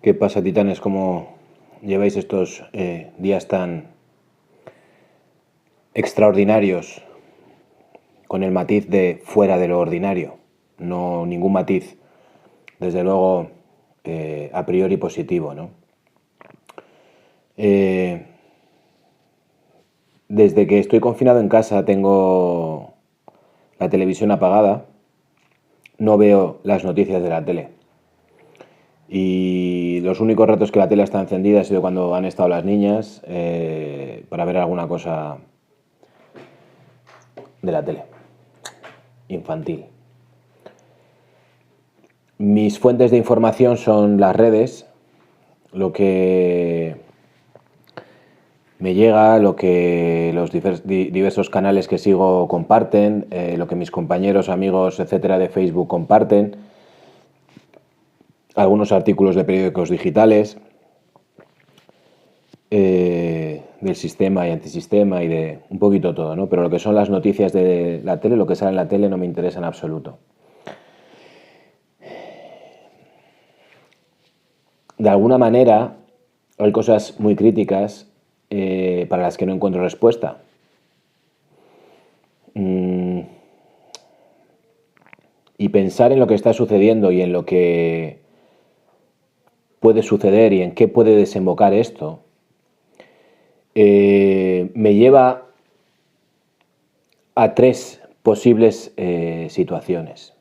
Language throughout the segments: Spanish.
¿Qué pasa, titanes? ¿Cómo lleváis estos días tan extraordinarios con el matiz de fuera de lo ordinario? No ningún matiz, desde luego, a priori positivo, ¿no? Eh, Desde que estoy confinado en casa tengo la televisión apagada, no veo las noticias de la tele. Y los únicos ratos que la tele está encendida ha sido cuando han estado las niñas para ver alguna cosa de la tele infantil. Mis fuentes de información son las redes, lo que me llega, lo que los diversos canales que sigo comparten, lo que mis compañeros, amigos, etcétera, de Facebook comparten, algunos artículos de periódicos digitales, del sistema y antisistema y de un poquito todo, ¿no? Pero lo que son las noticias de la tele, lo que sale en la tele no me interesa en absoluto. De alguna manera hay cosas muy críticas para las que no encuentro respuesta. Y pensar en lo que está sucediendo y en lo que puede suceder y en qué puede desembocar esto, me lleva a tres posibles situaciones.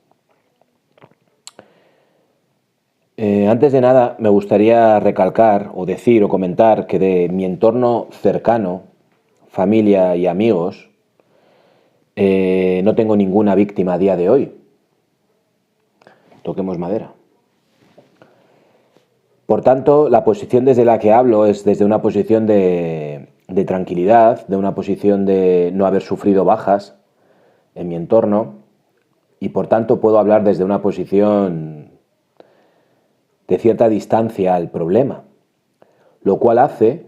Antes de nada, me gustaría recalcar o decir o comentar que de mi entorno cercano, familia y amigos, no tengo ninguna víctima a día de hoy. Toquemos madera. Por tanto, la posición desde la que hablo es desde una posición de tranquilidad, de una posición de no haber sufrido bajas en mi entorno, y por tanto puedo hablar desde una posición de cierta distancia al problema, lo cual hace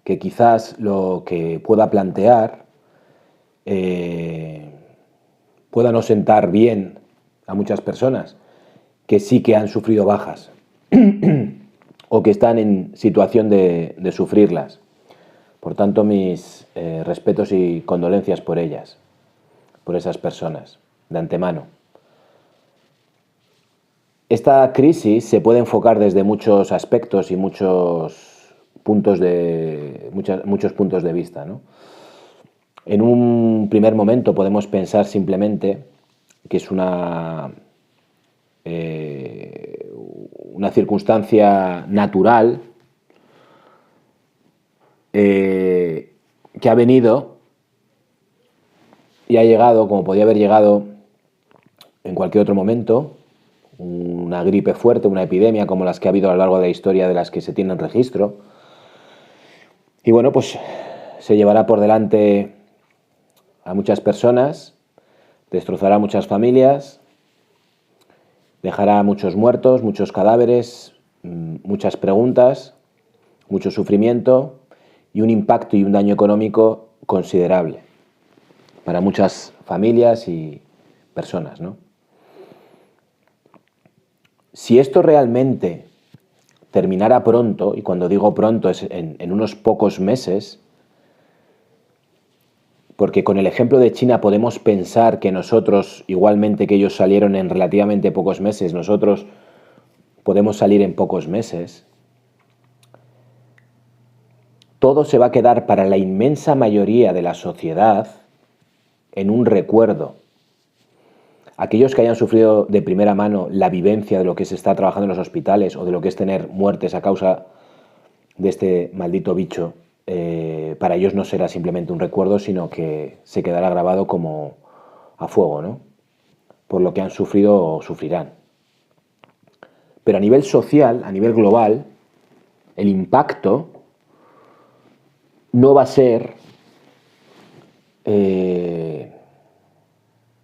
que quizás lo que pueda plantear pueda no sentar bien a muchas personas que sí que han sufrido bajas o que están en situación de sufrirlas. Por tanto, mis respetos y condolencias por ellas, por esas personas, de antemano. Esta crisis se puede enfocar desde muchos aspectos y muchos puntos de vista, ¿no? En un primer momento podemos pensar simplemente que es una circunstancia natural que ha venido y ha llegado como podía haber llegado en cualquier otro momento, una gripe fuerte, una epidemia como las que ha habido a lo largo de la historia de las que se tienen registro. Y bueno, pues se llevará por delante a muchas personas, destrozará muchas familias, dejará muchos muertos, muchos cadáveres, muchas preguntas, mucho sufrimiento y un impacto y un daño económico considerable para muchas familias y personas, ¿no? Si esto realmente terminara pronto, y cuando digo pronto es en unos pocos meses, porque con el ejemplo de China podemos pensar que nosotros, igualmente que ellos salieron en relativamente pocos meses, nosotros podemos salir en pocos meses, todo se va a quedar para la inmensa mayoría de la sociedad en un recuerdo. Aquellos que hayan sufrido de primera mano la vivencia de lo que se está trabajando en los hospitales o de lo que es tener muertes a causa de este maldito bicho, para ellos no será simplemente un recuerdo, sino que se quedará grabado como a fuego, ¿no? Por lo que han sufrido o sufrirán. Pero a nivel social, a nivel global, el impacto no va a ser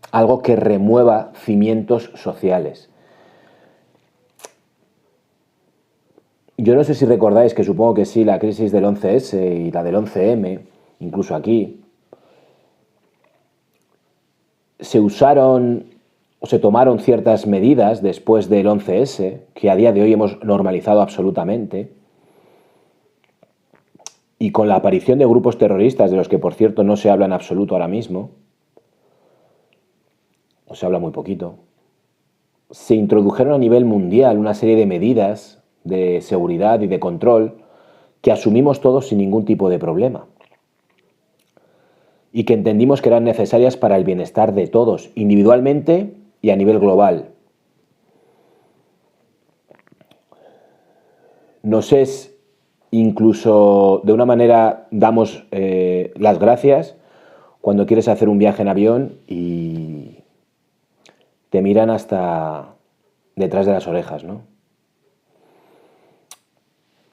algo que remueva cimientos sociales. Yo no sé si recordáis, que supongo que sí, la crisis del 11S y la del 11M, incluso aquí, se usaron o se tomaron ciertas medidas después del 11S, que a día de hoy hemos normalizado absolutamente, y con la aparición de grupos terroristas, de los que por cierto no se habla en absoluto ahora mismo, o se habla muy poquito, se introdujeron a nivel mundial una serie de medidas de seguridad y de control que asumimos todos sin ningún tipo de problema y que entendimos que eran necesarias para el bienestar de todos, individualmente y a nivel global. Nos es incluso de una manera damos las gracias cuando quieres hacer un viaje en avión y te miran hasta detrás de las orejas, ¿no?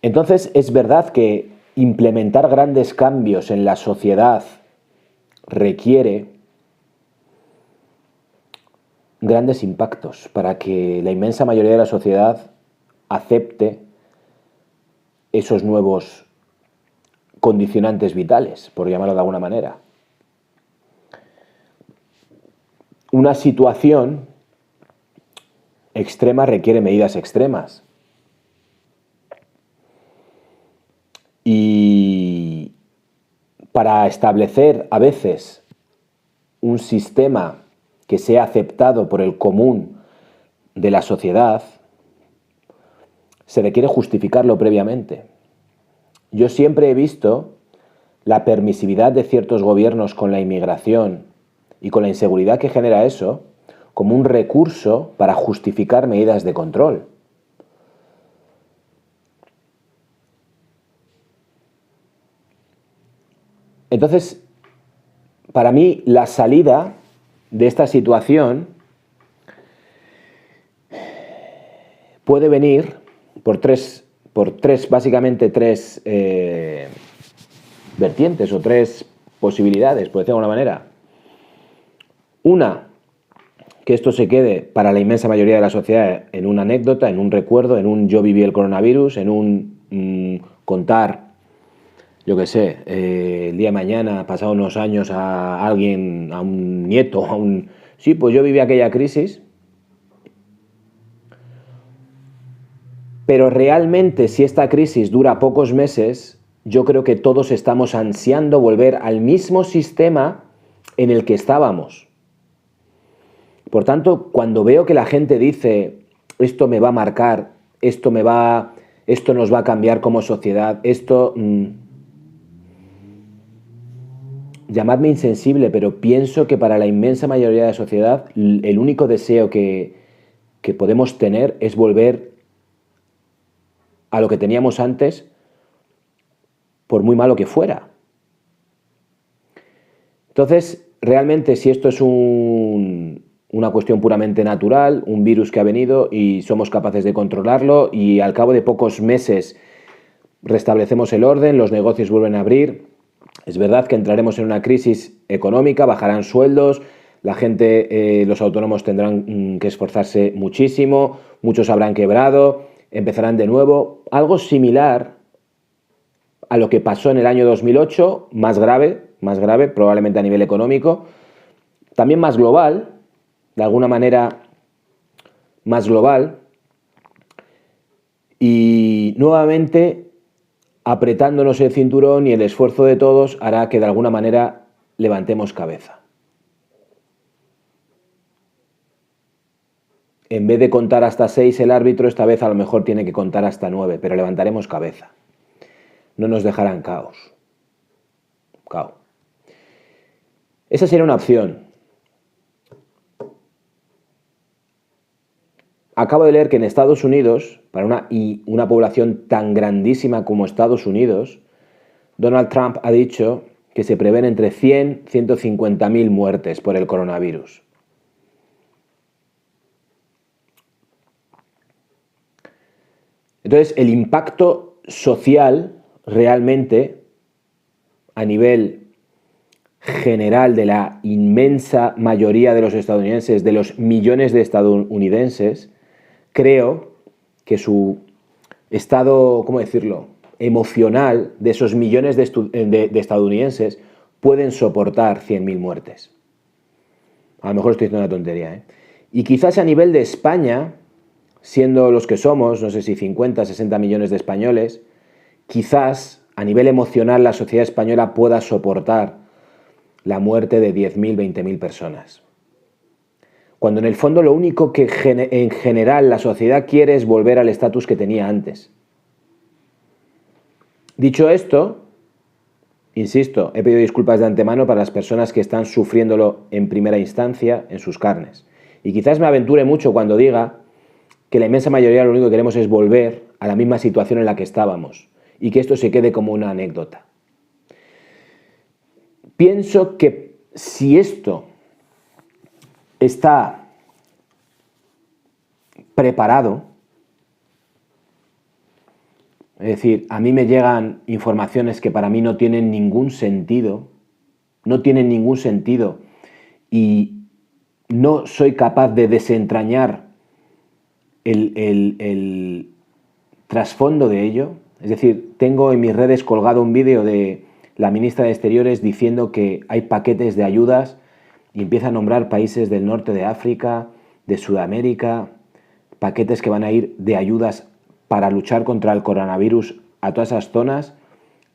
Entonces es verdad que implementar grandes cambios en la sociedad requiere grandes impactos para que la inmensa mayoría de la sociedad acepte esos nuevos condicionantes vitales, por llamarlo de alguna manera. Una situación extrema requiere medidas extremas. Y para establecer a veces un sistema que sea aceptado por el común de la sociedad, se requiere justificarlo previamente. Yo siempre he visto la permisividad de ciertos gobiernos con la inmigración y con la inseguridad que genera eso como un recurso para justificar medidas de control. Entonces, para mí, la salida de esta situación puede venir por básicamente tres vertientes o tres posibilidades, por decirlo de alguna manera. Una, que esto se quede para la inmensa mayoría de la sociedad en una anécdota, en un recuerdo, en un yo viví el coronavirus, en un contar, yo qué sé, el día de mañana, pasado unos años, a alguien, a un nieto, sí, pues yo viví aquella crisis. Pero realmente, si esta crisis dura pocos meses, yo creo que todos estamos ansiando volver al mismo sistema en el que estábamos. Por tanto, cuando veo que la gente dice, esto me va a marcar, esto nos va a cambiar como sociedad, llamadme insensible, pero pienso que para la inmensa mayoría de la sociedad, el único deseo que podemos tener es volver a lo que teníamos antes, por muy malo que fuera. Entonces, realmente, si esto es una cuestión puramente natural, un virus que ha venido y somos capaces de controlarlo y al cabo de pocos meses restablecemos el orden, los negocios vuelven a abrir, es verdad que entraremos en una crisis económica, bajarán sueldos, la gente, los autónomos tendrán que esforzarse muchísimo, muchos habrán quebrado, empezarán de nuevo. Algo similar a lo que pasó en el año 2008, más grave, probablemente a nivel económico, también más global, de alguna manera más global, y nuevamente apretándonos el cinturón y el esfuerzo de todos hará que de alguna manera levantemos cabeza. En vez de contar hasta 6 el árbitro, esta vez a lo mejor tiene que contar hasta 9, pero levantaremos cabeza. No nos dejarán caos. Esa sería una opción. Acabo de leer que en Estados Unidos, para una población tan grandísima como Estados Unidos, Donald Trump ha dicho que se prevén entre 100 y 150.000 muertes por el coronavirus. Entonces, el impacto social realmente, a nivel general de la inmensa mayoría de los estadounidenses, de los millones de estadounidenses, creo que su estado, ¿cómo decirlo?, emocional de esos millones de estadounidenses pueden soportar 100.000 muertes. A lo mejor estoy diciendo una tontería, ¿eh? Y quizás a nivel de España, siendo los que somos, no sé si 50, 60 millones de españoles, quizás a nivel emocional la sociedad española pueda soportar la muerte de 10.000, 20.000 personas. Cuando en el fondo lo único que en general la sociedad quiere es volver al estatus que tenía antes. Dicho esto, insisto, he pedido disculpas de antemano para las personas que están sufriéndolo en primera instancia en sus carnes. Y quizás me aventure mucho cuando diga que la inmensa mayoría lo único que queremos es volver a la misma situación en la que estábamos y que esto se quede como una anécdota. Pienso que si esto está preparado, es decir, a mí me llegan informaciones que para mí no tienen ningún sentido, y no soy capaz de desentrañar el trasfondo de ello. Es decir, tengo en mis redes colgado un vídeo de la ministra de Exteriores diciendo que hay paquetes de ayudas y empieza a nombrar países del norte de África, de Sudamérica, paquetes que van a ir de ayudas para luchar contra el coronavirus a todas esas zonas,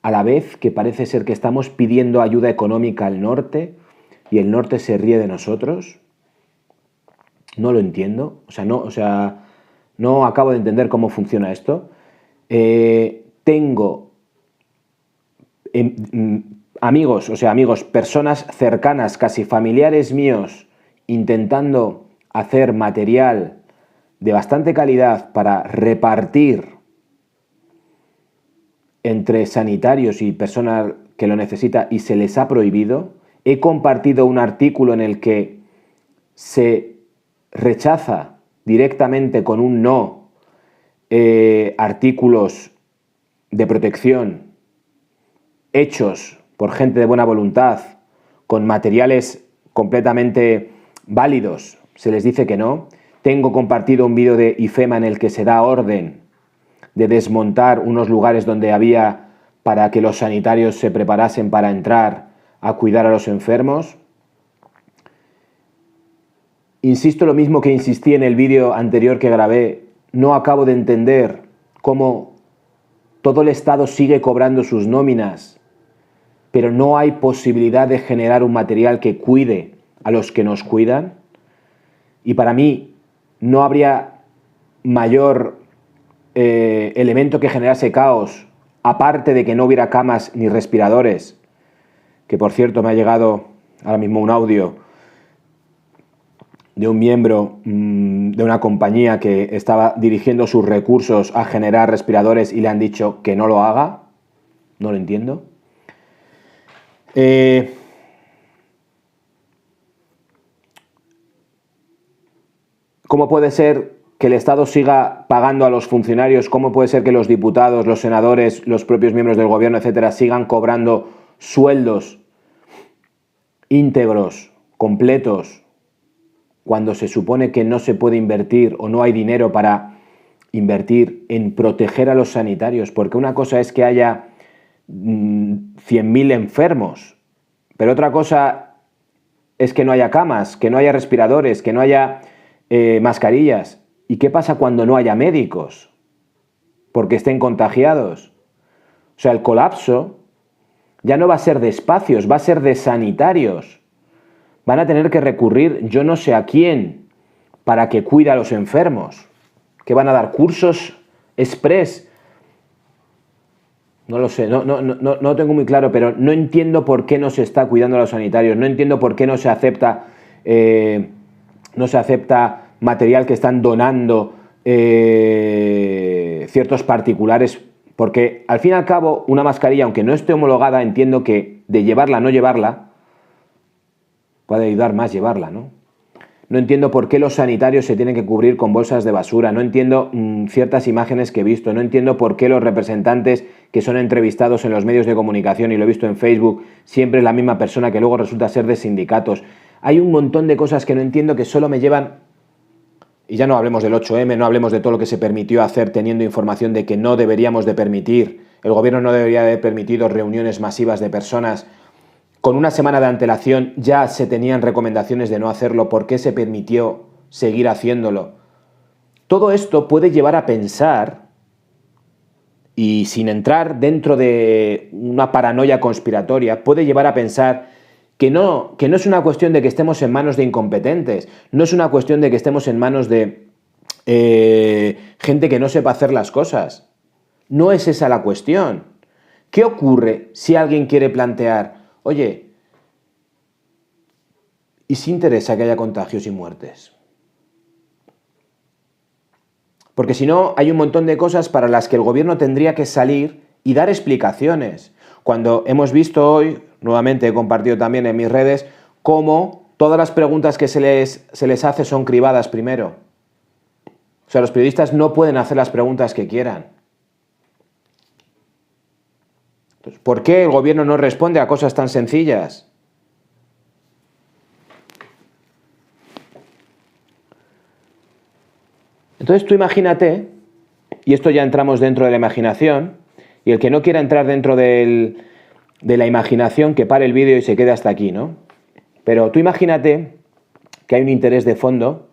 a la vez que parece ser que estamos pidiendo ayuda económica al norte y el norte se ríe de nosotros. No lo entiendo, no acabo de entender cómo funciona esto. Tengo amigos, personas cercanas, casi familiares míos, intentando hacer material de bastante calidad para repartir entre sanitarios y personas que lo necesita y se les ha prohibido. He compartido un artículo en el que se rechaza directamente con un no artículos de protección hechos por gente de buena voluntad, con materiales completamente válidos, se les dice que no. Tengo compartido un vídeo de IFEMA en el que se da orden de desmontar unos lugares donde había para que los sanitarios se preparasen para entrar a cuidar a los enfermos. Insisto lo mismo que insistí en el vídeo anterior que grabé, no acabo de entender cómo todo el Estado sigue cobrando sus nóminas, pero no hay posibilidad de generar un material que cuide a los que nos cuidan. Y para mí no habría mayor elemento que generase caos, aparte de que no hubiera camas ni respiradores, que por cierto me ha llegado ahora mismo un audio de un miembro de una compañía que estaba dirigiendo sus recursos a generar respiradores y le han dicho que no lo haga. No lo entiendo. ¿Cómo puede ser que el Estado siga pagando a los funcionarios? ¿Cómo puede ser que los diputados, los senadores, los propios miembros del gobierno, etcétera, sigan cobrando sueldos íntegros, completos, cuando se supone que no se puede invertir o no hay dinero para invertir en proteger a los sanitarios? Porque una cosa es que haya 100.000 enfermos, pero otra cosa es que no haya camas, que no haya respiradores, que no haya mascarillas. ¿Y qué pasa cuando no haya médicos? Porque estén contagiados. O sea, el colapso ya no va a ser de espacios, va a ser de sanitarios. Van a tener que recurrir yo no sé a quién para que cuide a los enfermos. ¿Que van a dar cursos express? No lo sé, no tengo muy claro, pero no entiendo por qué no se está cuidando a los sanitarios, no entiendo por qué no se acepta material que están donando ciertos particulares, porque al fin y al cabo una mascarilla, aunque no esté homologada, entiendo que de llevarla a no llevarla, puede ayudar más llevarla, ¿no? No entiendo por qué los sanitarios se tienen que cubrir con bolsas de basura, no entiendo ciertas imágenes que he visto, no entiendo por qué los representantes que son entrevistados en los medios de comunicación, y lo he visto en Facebook, siempre es la misma persona que luego resulta ser de sindicatos. Hay un montón de cosas que no entiendo que solo me llevan, y ya no hablemos del 8M, no hablemos de todo lo que se permitió hacer teniendo información de que no deberíamos de permitir, el gobierno no debería haber permitido reuniones masivas de personas. Con una semana de antelación ya se tenían recomendaciones de no hacerlo. ¿Por qué se permitió seguir haciéndolo. Todo esto puede llevar a pensar, y sin entrar dentro de una paranoia conspiratoria, puede llevar a pensar que no es una cuestión de que estemos en manos de incompetentes, no es una cuestión de que estemos en manos de gente que no sepa hacer las cosas. No es esa la cuestión. ¿Qué ocurre si alguien quiere plantear, oye, ¿y si interesa que haya contagios y muertes? Porque si no, hay un montón de cosas para las que el gobierno tendría que salir y dar explicaciones. Cuando hemos visto hoy, nuevamente he compartido también en mis redes, cómo todas las preguntas que se les hace son cribadas primero. O sea, los periodistas no pueden hacer las preguntas que quieran. Entonces, ¿por qué el gobierno no responde a cosas tan sencillas? Entonces tú imagínate, y esto ya entramos dentro de la imaginación, y el que no quiera entrar dentro de la imaginación, que pare el vídeo y se quede hasta aquí, ¿no? Pero tú imagínate que hay un interés de fondo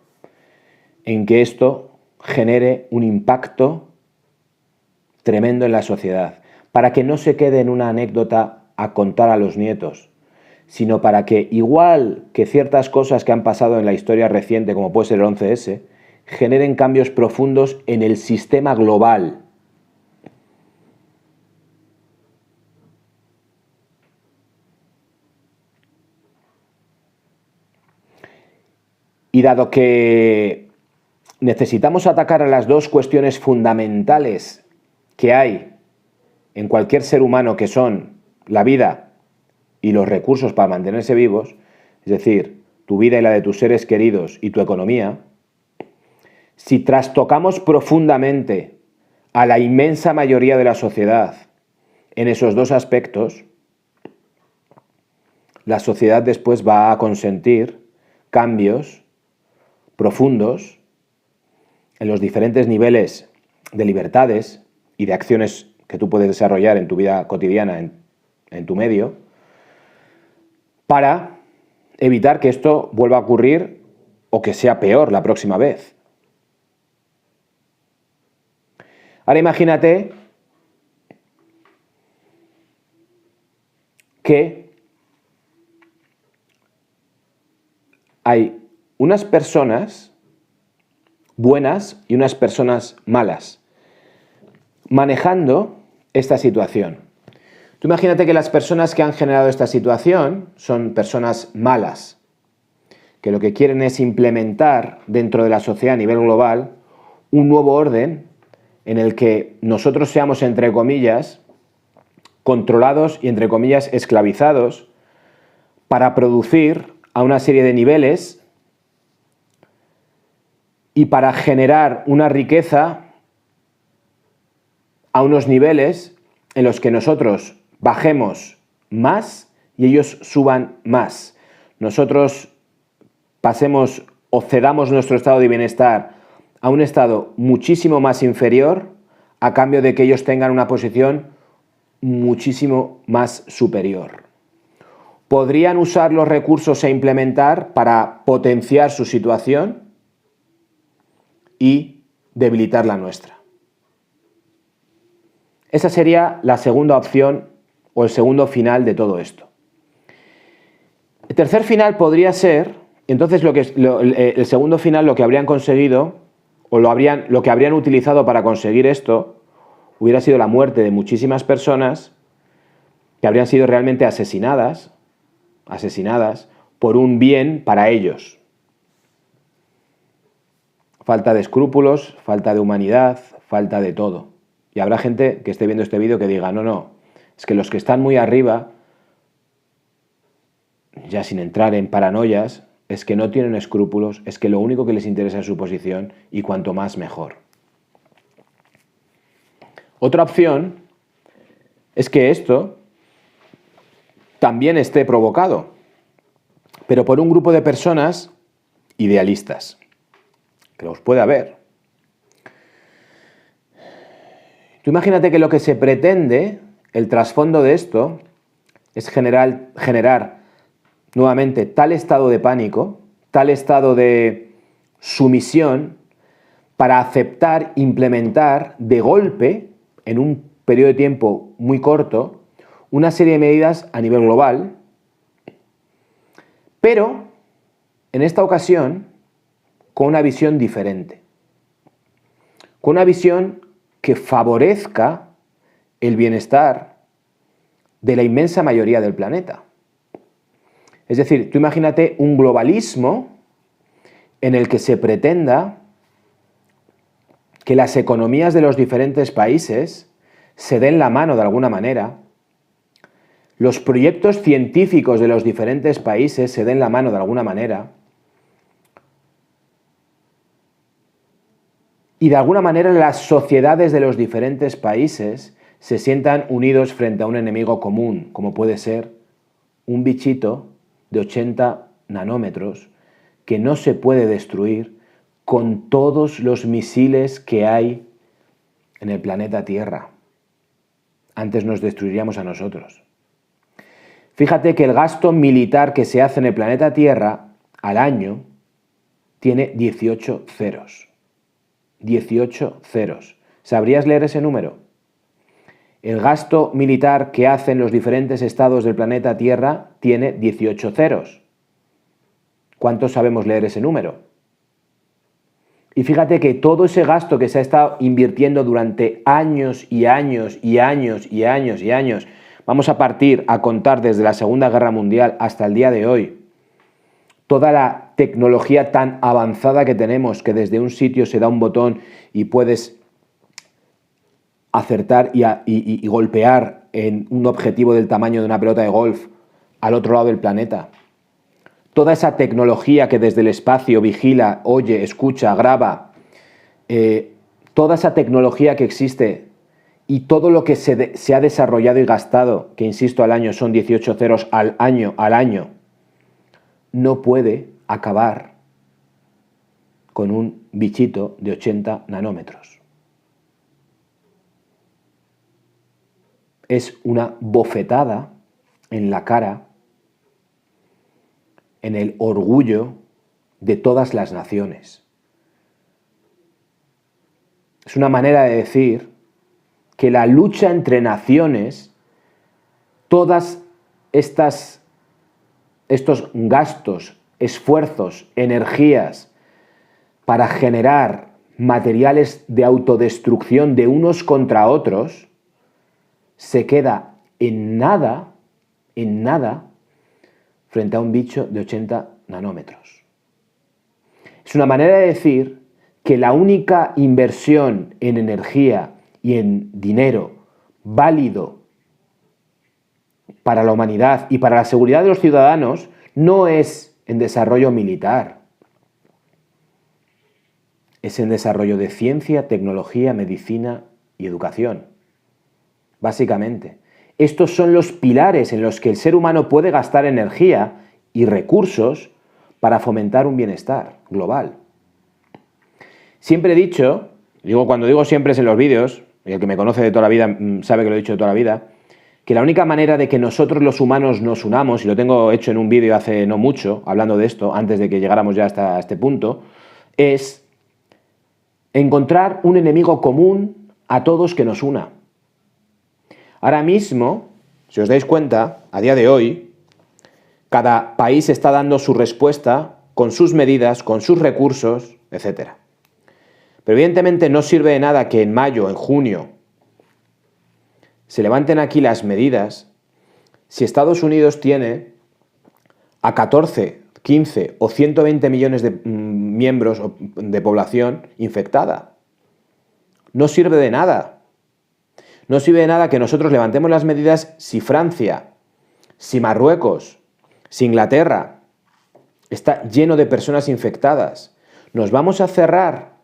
en que esto genere un impacto tremendo en la sociedad, para que no se quede en una anécdota a contar a los nietos, sino para que, igual que ciertas cosas que han pasado en la historia reciente, como puede ser el 11S, generen cambios profundos en el sistema global. Y dado que necesitamos atacar a las dos cuestiones fundamentales que hay en cualquier ser humano, que son la vida y los recursos para mantenerse vivos, es decir, tu vida y la de tus seres queridos y tu economía, si trastocamos profundamente a la inmensa mayoría de la sociedad en esos dos aspectos, la sociedad después va a consentir cambios profundos en los diferentes niveles de libertades y de acciones que tú puedes desarrollar en tu vida cotidiana, en tu medio, para evitar que esto vuelva a ocurrir o que sea peor la próxima vez. Ahora imagínate que hay unas personas buenas y unas personas malas manejando esta situación. Tú imagínate que las personas que han generado esta situación son personas malas, que lo que quieren es implementar dentro de la sociedad a nivel global un nuevo orden en el que nosotros seamos, entre comillas, controlados y, entre comillas, esclavizados para producir a una serie de niveles y para generar una riqueza a unos niveles en los que nosotros bajemos más y ellos suban más. Nosotros pasemos o cedamos nuestro estado de bienestar a un estado muchísimo más inferior a cambio de que ellos tengan una posición muchísimo más superior. ¿Podrían usar los recursos a implementar para potenciar su situación y debilitar la nuestra? Esa sería la segunda opción o el segundo final de todo esto. El tercer final podría ser, entonces el segundo final, lo que habrían conseguido o lo que habrían utilizado para conseguir esto hubiera sido la muerte de muchísimas personas que habrían sido realmente asesinadas por un bien para ellos. Falta de escrúpulos, falta de humanidad, falta de todo. Y habrá gente que esté viendo este vídeo que diga, no, es que los que están muy arriba, ya sin entrar en paranoias, es que no tienen escrúpulos, es que lo único que les interesa es su posición y cuanto más mejor. Otra opción es que esto también esté provocado, pero por un grupo de personas idealistas, que los puede haber. Tú imagínate que lo que se pretende, el trasfondo de esto, es generar nuevamente tal estado de pánico, tal estado de su misión para aceptar, implementar de golpe, en un periodo de tiempo muy corto, una serie de medidas a nivel global, pero en esta ocasión con una visión diferente, con una visión que favorezca el bienestar de la inmensa mayoría del planeta. Es decir, tú imagínate un globalismo en el que se pretenda que las economías de los diferentes países se den la mano de alguna manera, los proyectos científicos de los diferentes países se den la mano de alguna manera, y de alguna manera las sociedades de los diferentes países se sientan unidos frente a un enemigo común, como puede ser un bichito de 80 nanómetros que no se puede destruir con todos los misiles que hay en el planeta Tierra. Antes nos destruiríamos a nosotros. Fíjate que el gasto militar que se hace en el planeta Tierra al año tiene 18 ceros. 18 ceros. ¿Sabrías leer ese número? El gasto militar que hacen los diferentes estados del planeta Tierra tiene 18 ceros. ¿Cuántos sabemos leer ese número? Y fíjate que todo ese gasto que se ha estado invirtiendo durante años y años y años y años y años, vamos a partir a contar desde la Segunda Guerra Mundial hasta el día de hoy, toda la tecnología tan avanzada que tenemos, que desde un sitio se da un botón y puedes acertar y golpear en un objetivo del tamaño de una pelota de golf al otro lado del planeta. Toda esa tecnología que desde el espacio vigila, oye, escucha, graba, toda esa tecnología que existe y todo lo que se ha desarrollado y gastado, que insisto al año son 18 ceros al año, no puede acabar con un bichito de 80 nanómetros. Es una bofetada en la cara, en el orgullo de todas las naciones. Es una manera de decir que la lucha entre naciones, todas estos gastos, esfuerzos, energías para generar materiales de autodestrucción de unos contra otros, se queda en nada frente a un bicho de 80 nanómetros. Es una manera de decir que la única inversión en energía y en dinero válido para la humanidad y para la seguridad de los ciudadanos no es en desarrollo militar, es en desarrollo de ciencia, tecnología, medicina y educación. Básicamente, estos son los pilares en los que el ser humano puede gastar energía y recursos para fomentar un bienestar global. Siempre he dicho, cuando digo siempre es en los vídeos, y el que me conoce de toda la vida sabe que lo he dicho de toda la vida, que la única manera de que nosotros los humanos nos unamos, y lo tengo hecho en un vídeo hace no mucho, hablando de esto, antes de que llegáramos ya hasta este punto, es encontrar un enemigo común a todos que nos una. Ahora mismo, si os dais cuenta, a día de hoy, cada país está dando su respuesta con sus medidas, con sus recursos, etc. Pero evidentemente no sirve de nada que en mayo, en junio, se levanten aquí las medidas si Estados Unidos tiene a 14, 15 o 120 millones de miembros de población infectada. No sirve de nada. No sirve de nada que nosotros levantemos las medidas si Francia, si Marruecos, si Inglaterra está lleno de personas infectadas. ¿Nos vamos a cerrar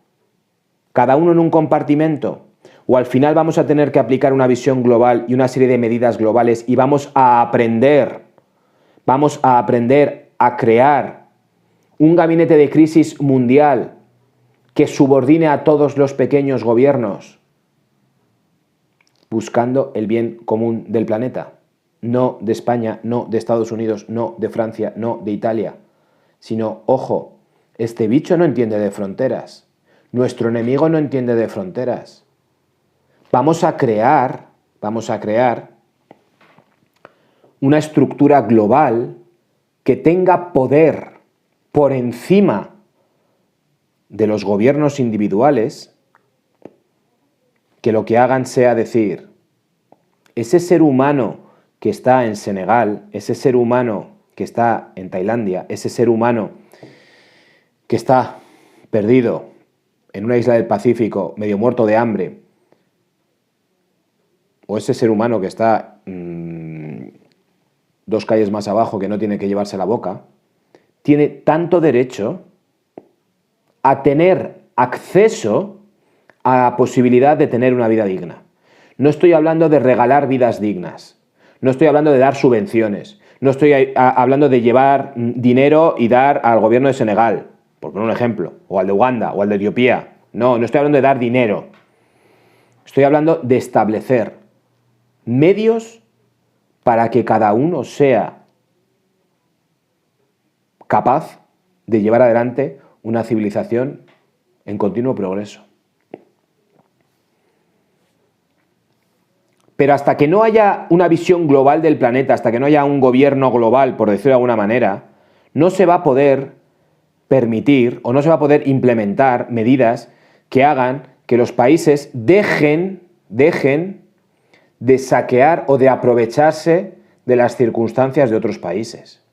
cada uno en un compartimento? ¿O al final vamos a tener que aplicar una visión global y una serie de medidas globales y vamos a aprender a crear un gabinete de crisis mundial que subordine a todos los pequeños gobiernos buscando el bien común del planeta? No de España, no de Estados Unidos, no de Francia, no de Italia, sino, ojo, Este bicho no entiende de fronteras. Nuestro enemigo no entiende de fronteras. Vamos a crear una estructura global que tenga poder por encima de los gobiernos individuales, que lo que hagan sea decir, ese ser humano que está en Senegal, ese ser humano que está en Tailandia, ese ser humano que está perdido en una isla del Pacífico, medio muerto de hambre, o ese ser humano que está 2 calles más abajo que no tiene que llevarse la boca, tiene tanto derecho a tener acceso a la posibilidad de tener una vida digna. No estoy hablando de regalar vidas dignas, no estoy hablando de dar subvenciones, no estoy hablando de llevar dinero y dar al gobierno de Senegal, por poner un ejemplo, o al de Uganda, o al de Etiopía. No estoy hablando de dar dinero. Estoy hablando de establecer medios para que cada uno sea capaz de llevar adelante una civilización en continuo progreso. Pero hasta que no haya una visión global del planeta, hasta que no haya un gobierno global, por decirlo de alguna manera, no se va a poder permitir o no se va a poder implementar medidas que hagan que los países dejen de saquear o de aprovecharse de las circunstancias de otros países.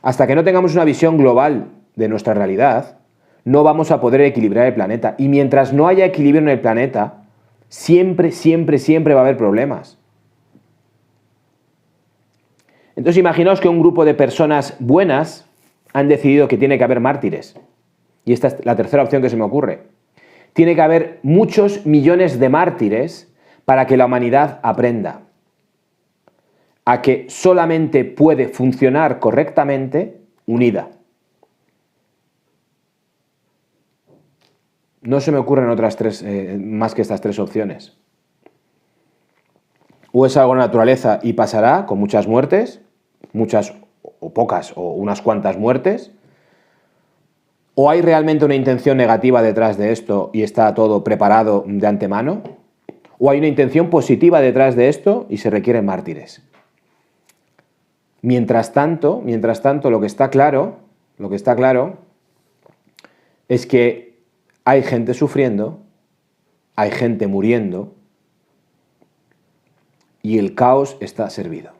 Hasta que no tengamos una visión global de nuestra realidad, no vamos a poder equilibrar el planeta. Y mientras no haya equilibrio en el planeta, siempre va a haber problemas. Entonces imaginaos que un grupo de personas buenas han decidido que tiene que haber mártires. Y esta es la tercera opción que se me ocurre. Tiene que haber muchos millones de mártires para que la humanidad aprenda a que solamente puede funcionar correctamente unida. No se me ocurren otras tres, más que estas 3 opciones. O es algo de naturaleza y pasará con muchas muertes, muchas o pocas o unas cuantas muertes, o hay realmente una intención negativa detrás de esto y está todo preparado de antemano, o hay una intención positiva detrás de esto y se requieren mártires. Mientras tanto, lo que está claro es que hay gente sufriendo, hay gente muriendo y el caos está servido.